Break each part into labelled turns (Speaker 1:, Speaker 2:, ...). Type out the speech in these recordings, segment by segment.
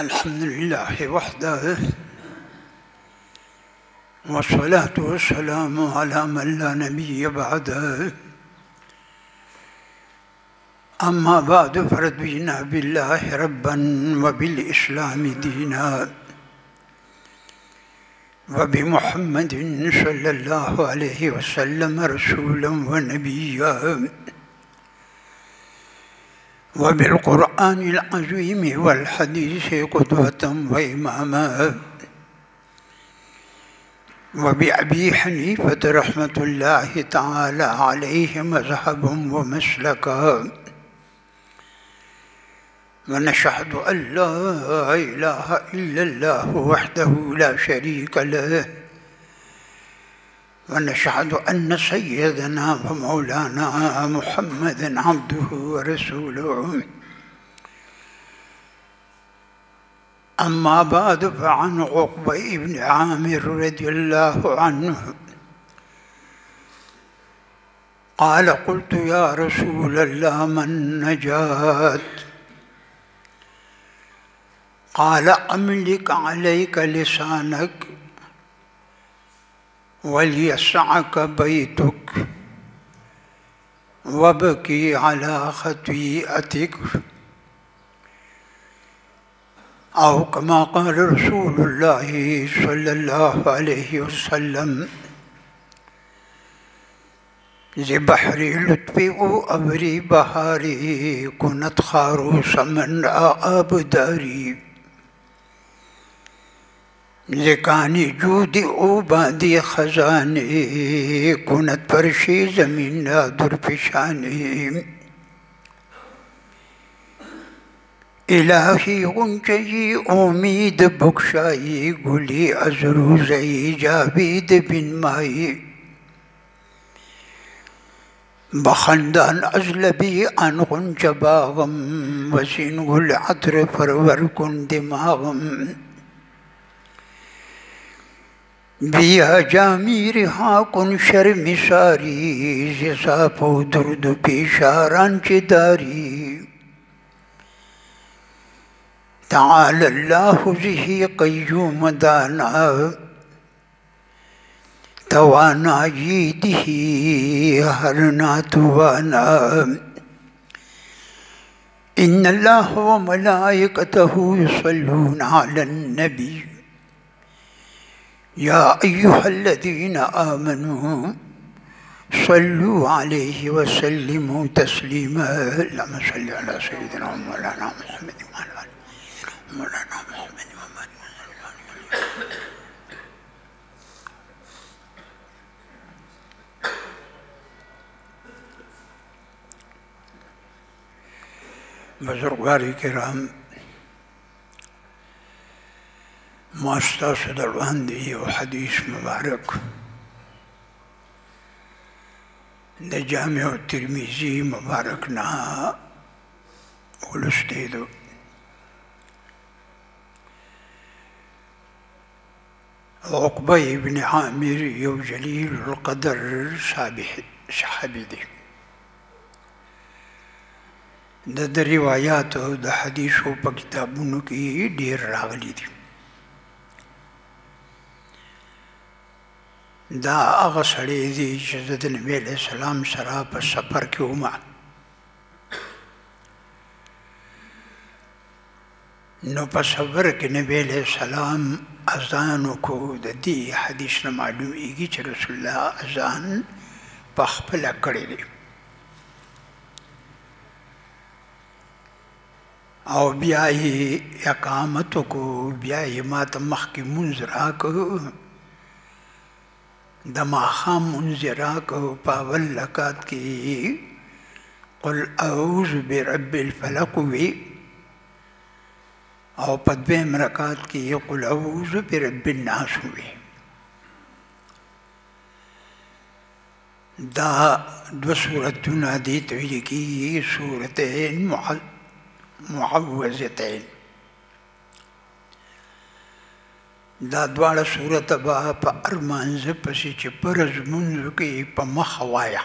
Speaker 1: अल्हम्दुलिल्लाह वहदह वस्सलातु वस्सलामु अला मन ला नबिय्य बअदह अम्मा बाद फरदीना बिल्लाहि रब्बन व बिल इस्लामि दीना व बि मुहम्मदिन सल्लल्लाहु अलैहि वसल्लम रसूलन व नबिय्या व बिल कुरआनिल अज़ीम वल हदीस क़ुदवतन व इमामा व बि अबी हनीफत रहमतुल्लाहि तआला अलैहि मज़हबन व मसलका व नशहदु अल्ला इलाहा इल्लल्लाहु वहदहु ला शरीक लह व नशहदु अन्न सय्यदना व मौलाना मुहम्मदन अब्दुहु व रसूलुहु अम्मा बाद फ़अन उक़बा इब्न आमिर रज़ियल्लाहु अन्हु क़ाल क़ुल्तु या रसूलल्लाह मन नजात क़ाल अमलिक अलैक लिसानक वलियस्अक बैतुक वबकी अला खतीअतिक औ कमा क़ाल रसूलुल्लाहि सल्लल्लाहु अलैहि वसल्लम ज़े बहरी लुत्फ़ी ओ अबरी बहारी कुनत खारूस मन आबदारी ज़े कानी जूदी ओ बादी खजाने कुनत परशी ज़मीन दुरफिशानी इलाही गुंचई उम्मीद बुक्शाई गुली अज़रूज़ई जावीद बिन माई बखंदान अज़लबी अन गुंच बागम वसीन गुल अतर परवर कुन दिमागम बिया जामीर हाँ कुन शर्मिसारी ज़िसापो दुर्द पेशारान चिदारी ताला अल्लाहु ज़िही क़य्यूम दाना तवाना यीदिही हरना तुवाना इन्नल्लाह व मलाइकतहु युसल्लूना अलन नबी या अय्युहल्लज़ीना आमनू सल्लू अलैहि व सल्लिमू तस्लीमा अल्लाहुम्मा सल्लि अला सय्यिदिना मौलाना मुहम्मद व अला आलि मौलाना मुहम्मद व बारिक बुज़ुर्गान किराम मास्ता सदरबंदी और हदीस मुबारक द जामे तिरमिज़ी मुबारक ना उलस्तेदो उक़बा इब्न आमिर यो जलीलुल क़दर सहाबी दी द रिवायात द हदीसों पर किताबों की ढेर रागली थी दा आगा सड़े दी इज़्ज़त नबी अलैहिस्सलाम सरा पर सफ़र के उमा नो पर सफ़र के नबी अलैहिस्सलाम अज़ान को दी हदीस न मालूम इगी च रसूलुल्लाह अज़ान पख़्पला करे दी और ब्याही यकामत को ब्याही मात मख की मुंजरा को दमाखा मुंजरा को पावल लकात की कुल औज़ु बिरब्बिल फलक हुई और पदवे मरकात की कुल औज़ु बिरब्बिन नास हुई दा दो सूरतुन आदि तो ये की सूरतें मुअव्वज़तैन दा द्वारा सूरत बा पर मांझ पसी च परज मुंझ की पमखवाया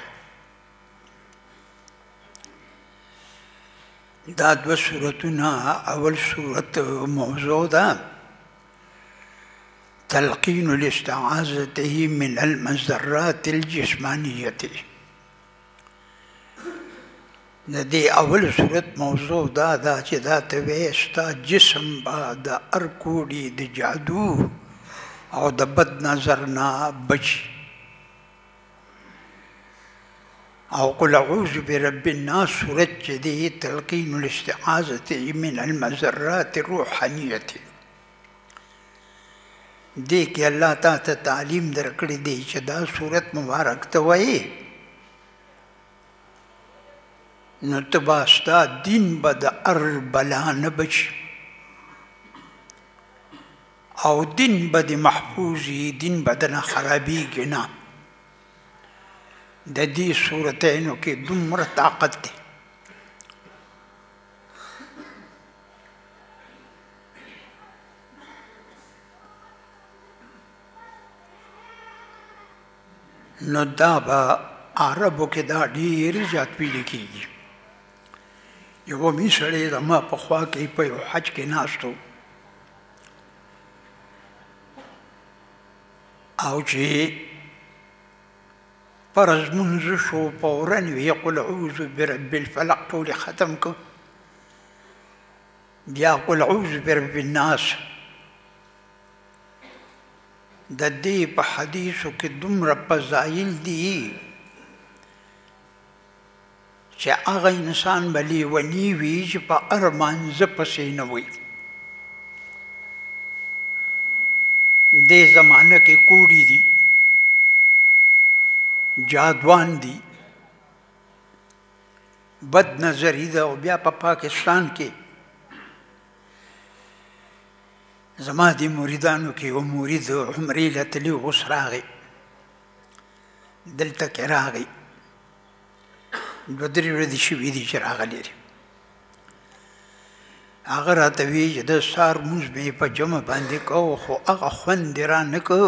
Speaker 1: دا دو سورتنا اول سورت موضوع دا تلقین الاستعاذته من المضرات الجسمانیة. دې اول سورت موضوع دا چې دا ته وایي ستا جسم به د هر کوډي د جادو او د بد نظر نه بچي. او قل اعوذ برب الناس سورت چې دی تلقین الاستعاذته من المضرات الروحانیة. دې کې الله تعالی ته تعلیم درکړی دی چې دا سورت مبارک ته وایي نو ته به ستا دین به د هر بلا نه بچي او دین به دې محفوظ وي، دین به دنه خرابېږي نه. د دې صورتینو کې دومره طاقت دی. نو دا به عربو کې دا ډېر زیات ویل کېږي. یو مې سړی زما په خوا کې په یو حج کې ناست و او چې فرض منځ شو فورا وی قل اعوذ برب الفلق ټول ختم کو، بیا قل اعوذ برب الناس. د دې په حدیثو کې دومره فضایل دي چې هغه انسان به لیونی وي چې په هر مانځه پسې نه وي. دې زمانه کې کوډي دي، جادوان دي، بد نظری ده. او بیا په پاکستان کې زما د مریدانو کې یو مرید عمرې له تلي اوس راغی، دلته کې راغی، دوه درې ورځې شوي دي چې راغلی دی. هغه راته وایي چې د سهار لمونځ مې په جمع باندې کو خو هغه خوند یې رانه کو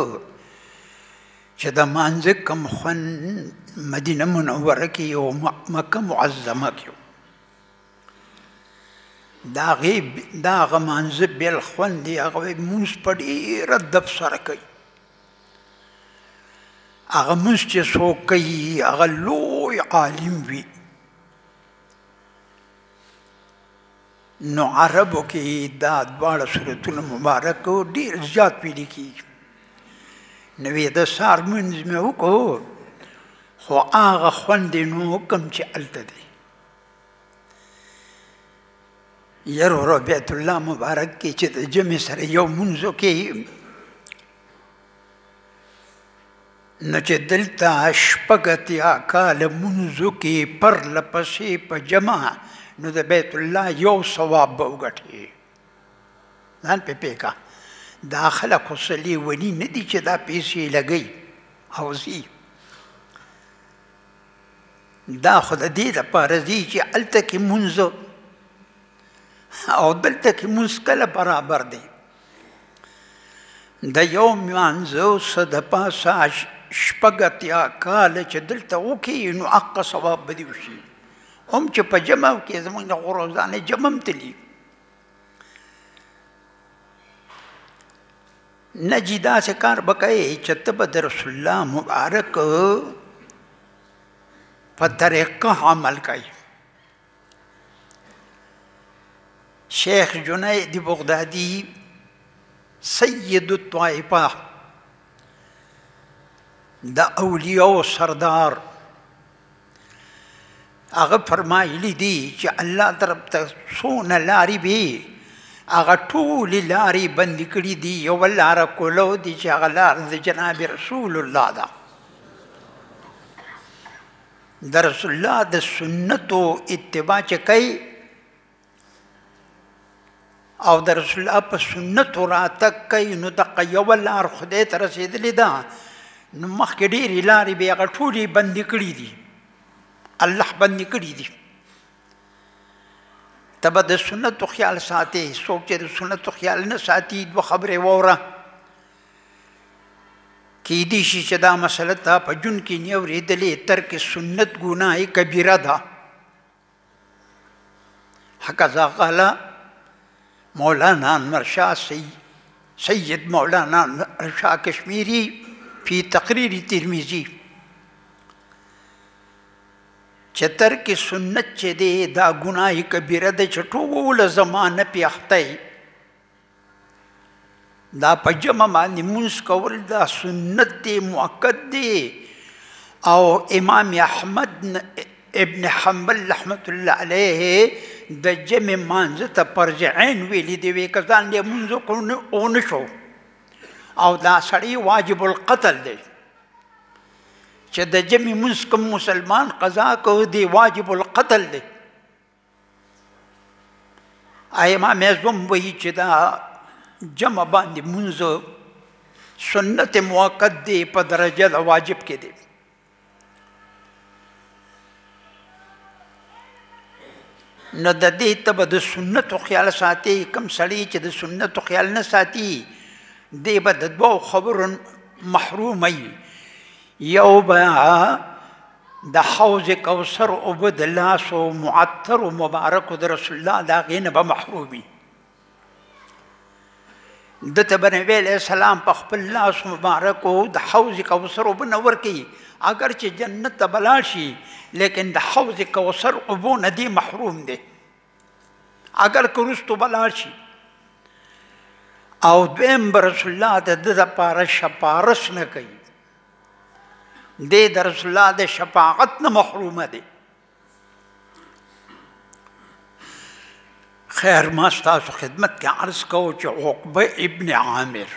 Speaker 1: چې د مانځه کوم خوند مدینه منوره کې او مکه معظمه کې د هغه مانځه بېل خوند دی. هغه وایي لمونځ په ډېره ادب سره کوي. هغه لمونځ چې څوک کوي هغه لوی عالم وي. نو عربو کې دا دواړه سورتونه مبارک ډېر زیات ویلي کېږي. نو وی د سهار لمونځ مې وکړو خو هغه خوند یې نو کوم چې هلته دی. یار ورو بیت الله مبارک کې چې د جمعې سره یو لمونځ وکړي نو چې دلته شپږ اتیا کاله لمونځ وکړي پرله پسې په جمع نو د بیت الله یو ثواب به وګټي. ځان پې پوه دا خلک خو څه لیوني نه دي چې دا پیسې لګوي او ځي. دا خو د دې دپاره ځي چې هلته کې لمونځ او دلته کې لمونځ کله برابر دی. د یو لمانځه څه د پاسه شپږ اتیا کاله چې دلته وکړي نو حقه ثواب به دې وشي. هم چې په جمع کې زموږ د روزانه جمع هم تلي نه جي داسې کار به کوې چې ته به د رسول الله مبارک په طریقه عمل کوي. شیخ جنید بغدادي سید الطائفه د اولیاء سردار هغه فرمایلی دي چې الله طرف ته څونه لارې وي هغه ټولې لارې بندې کړي دي. یوه لاره کولو دي چې هغه لار د جناب رسول الله ده. د رسول الله د سنتو اتباع چې کوي او د رسول الله په سنتو راتګ کوي نو دغه یوه لار خدای ته رسېدلې ده. نو مخکې ډېرې لارې به هغه ټولې بندې کړي دي، الله بندې کړي دي. ته به د سنتو خیال ساتې. څوک چې د سنتو خیال نه ساتي دوه خبرې واوره. کیدی شي چې دا مسله ته په جون کې نه اورېدلې ترک سنت ګناه کبیره ده هكذا قال مولانا أنور شاه سيد مولانا أنور شاه کشمیری في تقریر ترمذی چې ترک سنت چې دی دا ګناه کبیره ده چې ټوله زمانه پې اخته دا په جمع باندې مونځ کول دا سنت دی مؤکد دی او امام احمد ابن حنبل رحمت الله علیه د جمع مانځه ته فرض عین ویلي دی وی که ځان یې مونځ ونه شو او دا سړی واجب القتل دی چې د جمع مونځ کوم مسلمان قضا کو دی واجب القتل دی امام اعظم وایي چې دا جمع باندې مونځ سنت مؤکد دی په درجه د واجب کې دی نو د دې ته به د سنتو خیال ساتي کوم سړی چې د سنتو خیال نه ساتي دی به د دوو خبرو محروم وي یو به د حوض کوثر اوبه د لاسو معطرو مبارکو د رسول الله د هغې نه به محروم وي دته به نبي علیه السلام په خپل لاس مبارکو د حوض کوثر اوبه نه ورکوي اگر چې جنت ته به لاړ شي لیکن د حوض کوثر اوبو نه دی محروم دی اگر که وروستو به لاړ شي او دویم به رسول الله د ده دپاره شفارس نه کوي دی د رسول الله د شفاعت نه محرومه دی خیر ما ستاسو خدمت کې عرض کوو چې عقبه ابن عامر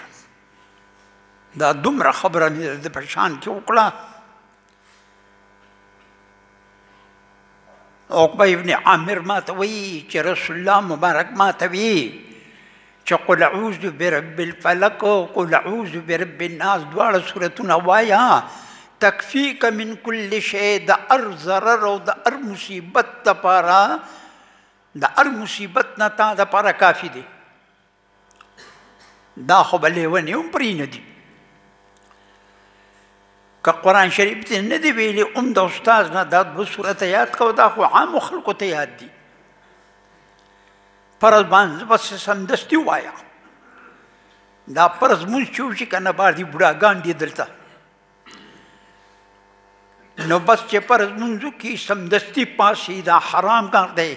Speaker 1: دا دومره خبره مې د په شان کې وکړه عقبه ابن عامر ما ته وایي چې رسول الله مبارک ما ته وایي چې قل اعوذ برب الفلق او قل اعوذ برب الناس دواړه سورتونه وایه تکفیک من کل شی د هر ضرر او د هر مصیبت دپاره د هر مصیبت نه تا دپاره کافي دی دا خو به لیونې هم پرې نه دي که قرآن شریف ته نه دی ویلي د استاذ نه دا دوه صورته یاد کوه دا خو عامو خلکو ته یاد دي فرض باندې بس سمدستي ووایه دا فرض مونځ چې وشي که نه بعضې بوډاګان دي دلته نو بس چې فرض مونځ وکړي سمدستي پاسي دا حرام کار دی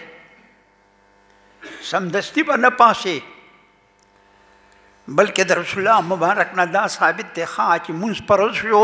Speaker 1: سمدستي به نه پاسې بلکې د رسول الله مبارک نه دا ثابت دی ښه چې مونځ فرض شو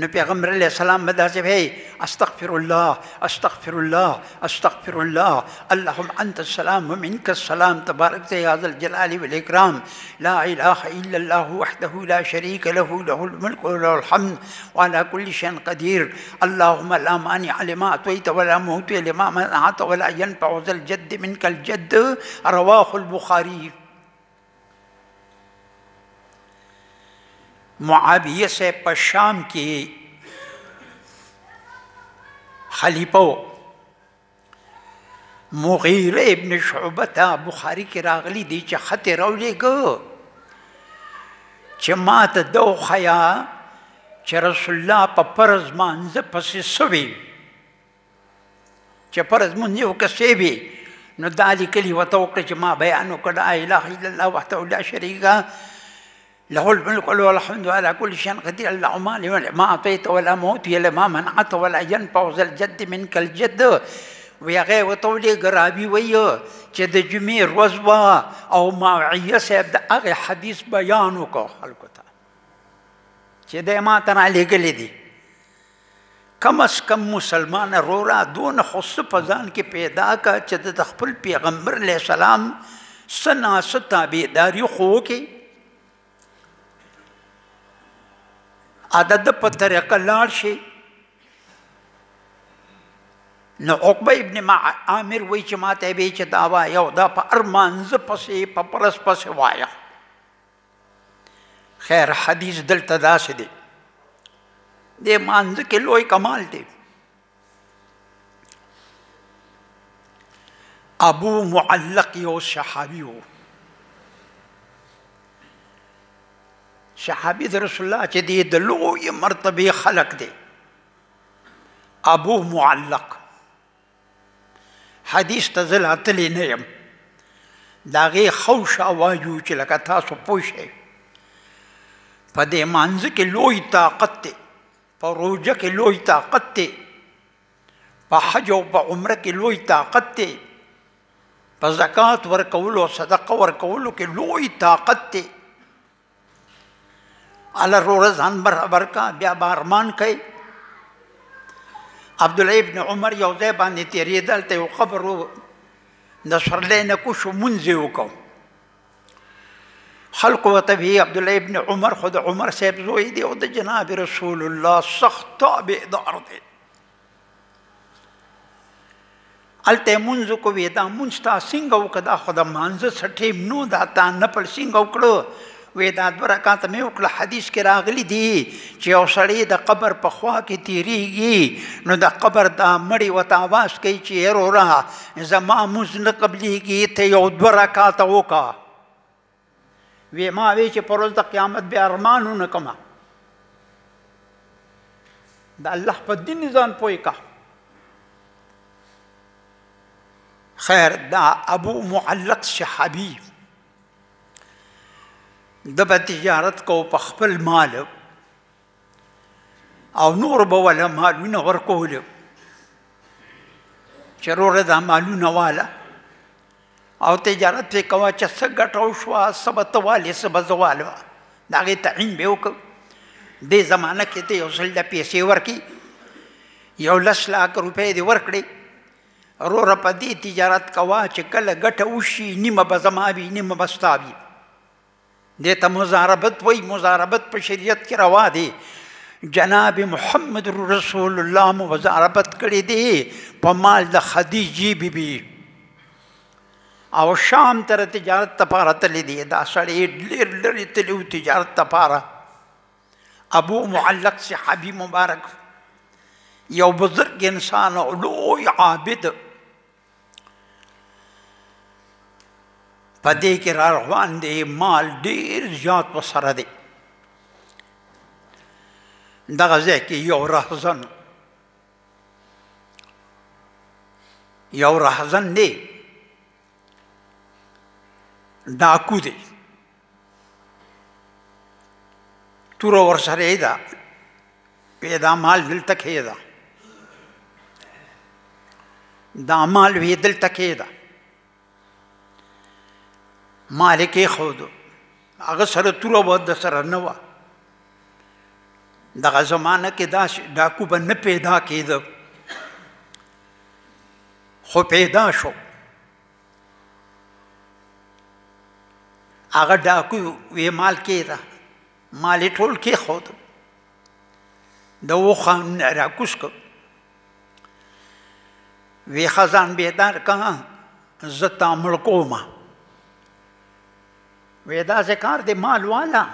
Speaker 1: نو پیغمبر علیه السلام به داسې وایي استغفر الله استغفر الله استغفر الله اللهم انت السلام ومنك السلام تباركت يا ذا الجلال والاكرام لا اله الا الله وحده لا شريك له له الملك وله الحمد وعلى كل شيء قدير اللهم لا مانع لما اعطيت ولا معطي لما منعت ولا ينفع ذا الجد منك الجد رواه البخاري معاویہ سے په شام کې خلیفہ مغیره ابن شعبه بخاری کې راغلی دی چې خط راولېږه چې ما ته دا وښیه چې رسول الله په فرض مانځه پسې څه وي چې فرض مونځ یې وکړه وي نو دا لیکلي ورته وکړه چې ما بیان وکړه لا اله الا الله وحده لا شریک له الملك وله الحمد على كل شيء قدير اللهم ما اعطيت ولا معطي لما منعت ولا ينفع ذا الجد منك الجد وهغه ورته ولېږه رابي وایي چې د جمعې ورځ وه او معاویه صاحب د هغې حدیث بیان وکړو خلکو ته چې دی ما ته رالېږلی دی کم از کم مسلمان وروره دونه خو څه په ځان کې پیدا کړه چې د خپل پیغمبر علیه السلام څه ناڅه تابعداري خو وکړي عدد په طریقه لاړ شي نو عقبه ابن عامر وایي چې ما ته یې وایي چې دا وایه او دا په هر مانځه پسې په فرض پسې وایه خیر حدیث دلته داسې دی دې مانځه کې لوی کمال دی ابو معلق یو صحابي و صحابي د رسول الله چې دی د لوی مرتبه خلق دی ابو معلق حدیث ته زه لا تللی نه یم د هغې خوش اواز و چې لکه تاسو پوه شئ په دې مانځه کې لوی طاقت دی په روژه کې لوی طاقت دی په حج او په عمره کې لوی طاقت دی په زکات ورکولو او صدقه ورکولو کې لوی طاقت دی الله وروره ځان برابر کا بیا به ارمان کوي عبدالله ابن عمر یو ځای باندې تېرېده هلته یو قبر و د سورلی نه کوشو مونځ یې وکړو خلقو ورته وی عبدالله ابن عمر خو د عمر صاحب زوی دی او د جناب رسول الله سخت تابعدار دی هلته یې مونځ وکړو وی دا مونځ تا څنګه وکړه دا خو د مانځه څه ټیم نو دا تا نفل څنګه وکړو وی دا 2 رکعاته مې وکړه حدیث کې راغلی دي چې یو سړی د قبر په خوا کې تېرېږي نو د قبر دا مړي ورته اواز کوي چې وروره زما مونځ نه قبلېږي ته یو 2 رکعاته وکړه وی ما وی چې پر ورځ د قیامت بیا ارمانونه کومه د الله په دین ځان پوه کا خیر دا ابو معلق صحابي د به تجارت کو په خپل مال او نور به ولا مالونه ورکول چې وروره دا مالونه واله او تجارت پې کوه چې څه ګټه وشوه څه به ته والې څه به زه والم د هغې تعین به یې وکړو دې زمانه کې ته یو سل د پیسې ورکړي یو 10 لک روپۍ دې ورکړې وروره په دې تجارت کوه چې کله ګټه وشي نیمه به زما وي نیمه به ستا وي دې ته مضاربت وایي مضاربت په شریعت کې روا دی جناب محمد رسول الله مو مضاربت کړی دی په مال د خدیجې بیبي او شام تر تجارت لپاره تللی دی دا سړی ډېر لرې تللی و تجارت لپاره ابو معلق صحابي مبارک یو بزرګ انسان او لوی عابد په دې کې را روان دی مال ډېر زیات ورسره دی دغه ځای کې یو رهزن دی ډاکو دی توره ورسره یې ده وی دا مال دلته کښېږده دا مال وی دلته کښېږده مال یې کېښودو هغه سره توره به درسره نه وه دغه زمانه کې داسې ډاکو به نه پیدا کېده خو پیدا شو هغه ډاکو وی مال کېږده مال یې ټول کېښودو د اوښه راکوز کړ وی خزان بیدار که زه تا مړ کومه وی داسې کار دی مال والا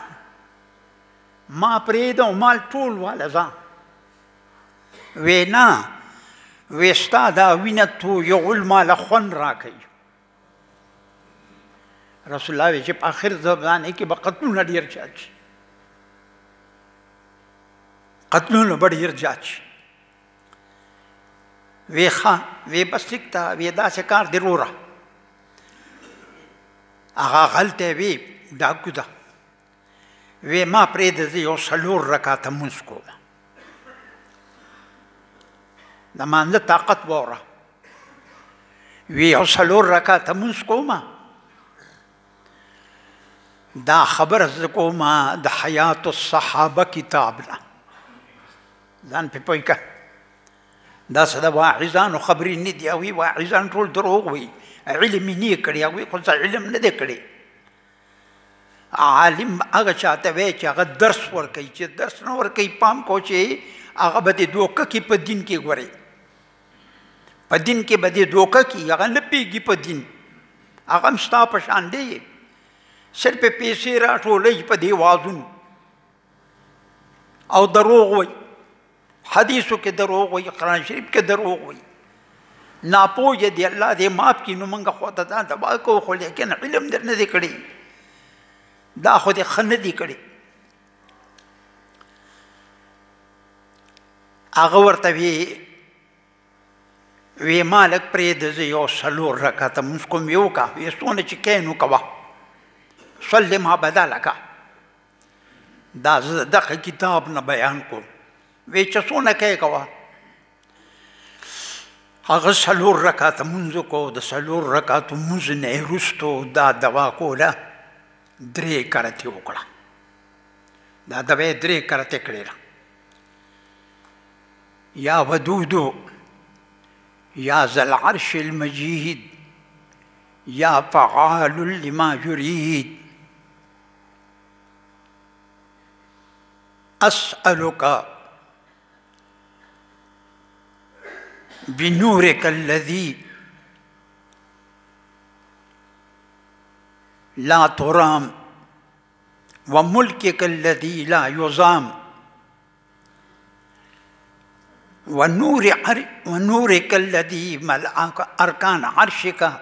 Speaker 1: ما پرېږده مال ټول والا ځه وی نه وی ستا دا وینه تویول ماله خوند راکوي رسول الله وی چې په آخر زمانې کې به قتلونه ډېر زیات شي قتلونه به ډېر زیات شي وی ښه وی بس ټیک ته وی داسې کار دی وروره هغه هلته وی ډاکو ده وی ما پرېږده زه یو 4 رکعاته مونځ کوم د مانځه طاقت واوره وی یو 4 رکعاته مونځ کومه دا خبره زه کومه د حیات الصحابه کتاب نه ځان پې پوه که دا څه د واعظانو خبرې نه دي هغوی واعظان ټول دروغ وایي علم یې نه کړي هغوی خو څه علم نه دی کړی عالم هغه چاته وایي چې هغه درس ورکوي چې درس نه ورکوي پام کو چې هغه به دې دوکه کي په دین کې ګورئ په دین کې به دې دوکه کي هغه نه پوهېږي په دین هغه هم ستا په شان دی صرف پیسې راټولوي په دې وازونو او دروغ وایي حدیثو کې دروغ وایي قرآن شریف کې دروغ وایي ناپوهه دی الله دې معاف کړي نو موږ خو ته ځان تباه کوو خو لیکن علم در نه دی کړی دا خو دې ښه نه دی کړی هغه ورته وی وی مالک پرېږده زه یو 4 رکعته مونځ کوم وی وکړه وی څونه چې کوې نو کوه صل ما بدا لکه دا زه دغه کتاب نه بیان کوم وی چې څونه کوې کوه هغه 4 رکعته مونځ وکړو د 4 رکعتو مونځ نه یې وروستو دا دوا کوله 3 کرتې وکړه دا دوا یې 3 کرتې کړې ده یا ودودو یا ذا العرش المجيد یا فعال لما يريد أسألك بنورك الذي لا ترام وملكك الذي لا يضام ونورك الذي ملأ أركان عرشك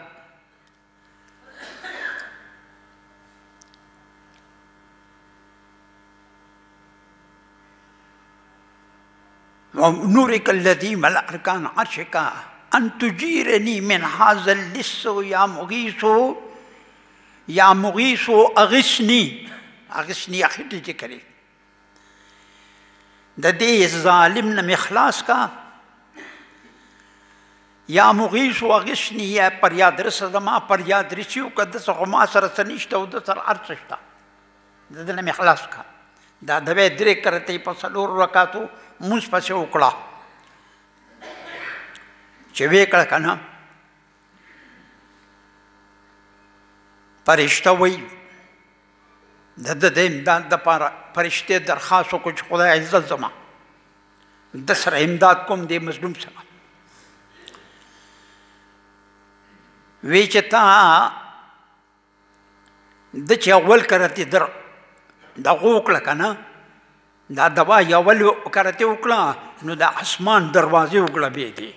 Speaker 1: ونورك الذي ملأ أركان عرشك أن تجيرني من هذا اللص يا مغيث أغثني أخذ ذكري د دې ظالم نه مې خلاص کا یا مغیث اغثني یا پریاد رسه زما پریاد رسي او که داسې خو ما سره څه نشته او ده سره هر څه شته د ده نه مې خلاص کا دا د بیا 3 کرتې په 4 رکعتو مونځ پسې وکړه چې ویې کړه که نه فرشته وایي د امداد دپاره فرشتې درخواست وکړو چې خدای عزت زما د سره امداد کوم دې مظلوم سره وی چې تا د چې اول کرتې دغه وکړه که نه دا دوا یې اول کرتې وکړه نو د اسمان دروازې وګړبې دي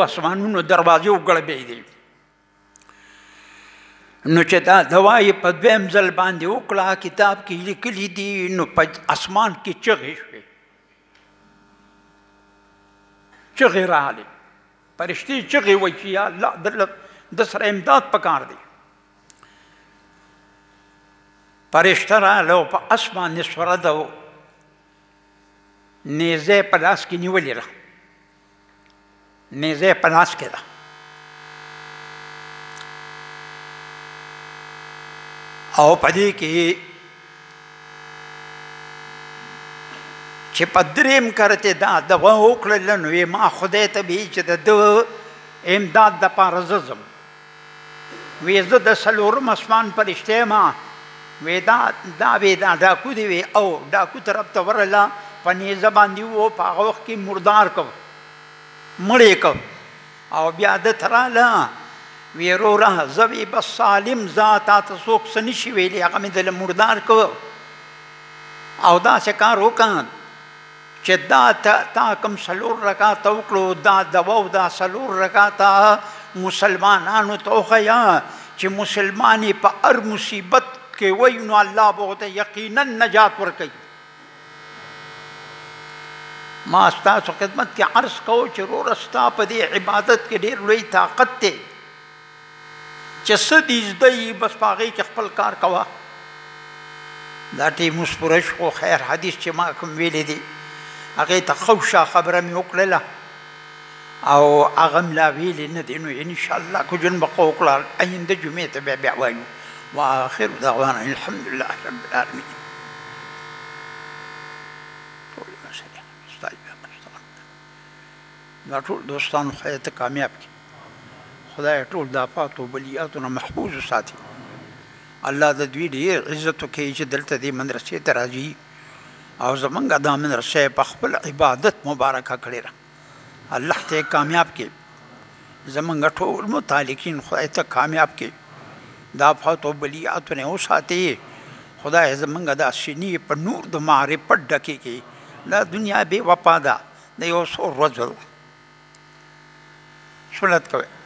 Speaker 1: اسمانونو دروازې وګړبې دي نو چې دا دوا یې په 2م ځل باندې وکړه کتاب کې لیکلي دي نو په اسمان کې چغې شوې چغې راغلې فرشتې چغې وایي چې یا الله د سره امداد پکار دی فرشته راغله او په اس باندې سوره ده نیزه په لاس کې نیولې ده نیزه په لاس کې ده او په دې کې چې په 3م کرتې دا دوا وکړله نو یې ما خدای ته ویل چې د ده امداد دپاره زه ځم وی زه د 4م اسمان فرشته یم وی دا ډاکو دی وی او ډاکو طرف ته ورغله په نیزه باندې و په هغه وخت کې مردار کو مړی کو او بیا ده ته راغله وی وروره زه وی بس سالم ذات ته څوک څه نشي ویلی هغه مې دله مردار کو او داسې کار وکړه چې دا تا کوم 4 رکعته وکړو دا دوا او دا 4 رکعته مسلمانانو ته وښیه چې مسلمان یې په هر مصیبت کې وایي نو الله به ورته یقینا نجات ورکوي ما ستاسو خدمت کې عرض کوو چې وروره ستا په دې عبادت کې ډېر لوی طاقت دی چې څه دې زده یي بس په هغې کې خپل کار کوه دا ټیم اوس پوره شو خیر حدیث چې ما کوم ویلی دی هغې ته خوشه خبره مې وکړله او هغه ملا ویلې نه دی نو انشاءالله که جون بقه وکړه آینده جمعې ته بیا وایو وآخر دعوانا الحمد لله رب العالمين دا ټول دوستانو خدای ته کامیاب کړي خدای ټول د آفاتو بلیاتو نه محفوظ وساتي الله د دوی ډېر عزت وکړي چې دلته دې مدرسې ته راځي او زمونږ دا مدرسه په خپل عبادت مبارکه کړې ده الله ته کامیاب کړي زمونږ ټول متعلقین خدای ته کامیاب کړي دا آفاتو بلیاتو نه وساتي خدای زمونږ دا سینې په نور د معرفت ډکې کړي دا دنیا بې وفا ده د یو څو ورځو سنت کوي